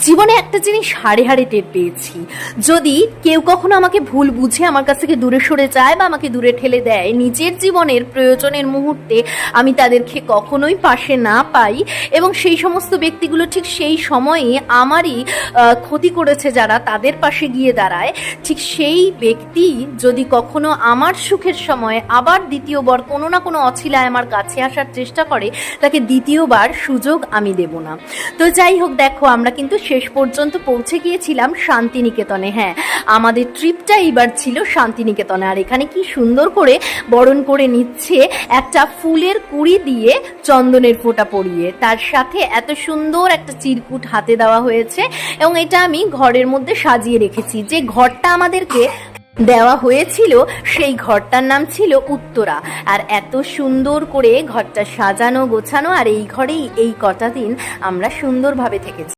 জীবনে একটা জিনিস হাড়ে হাড়ে টের পেয়েছি, যদি কেউ কখনো আমাকে ভুল বুঝে আমার কাছ থেকে দূরে সরে যায় বা আমাকে দূরে ঠেলে দেয়, নিজের জীবনের প্রয়োজনের মুহূর্তে আমি তাদেরকে কখনোই পাশে না পাই এবং সেই সমস্ত ব্যক্তিগুলো ঠিক সেই সময়ে আমারই ক্ষতি করেছে যারা, তাদের পাশে গিয়ে দাঁড়ায়, ঠিক সেই ব্যক্তি যদি কখনো আমার সুখের সময় আবার দ্বিতীয়বার কোনো না কোনো অছিলায় আমার কাছে আসার চেষ্টা করে, তাকে দ্বিতীয়বার সুযোগ আমি দেব না। তো যাই হোক, দেখো আমরা কিন্তু শেষ পর্যন্ত পৌঁছে গিয়েছিলাম শান্তিনিকেতনে। হ্যাঁ, আমাদের ট্রিপটা এইবার ছিল শান্তিনিকেতনে। আর এখানে কি সুন্দর করে বরণ করে নিচ্ছে একটা ফুলের কুড়ি দিয়ে চন্দনের ফোঁটা পরিয়ে, তার সাথে এত সুন্দর একটা চিরকুট হাতে দেওয়া হয়েছে এবং এটা আমি ঘরের মধ্যে সাজিয়ে রেখেছি। যে ঘরটা আমাদেরকে দেওয়া হয়েছিল সেই ঘরটার নাম ছিল উত্তরা। আর এত সুন্দর করে ঘরটা সাজানো গোছানো, আর এই ঘরেই এই কটা দিন আমরা সুন্দরভাবে থেকেছি।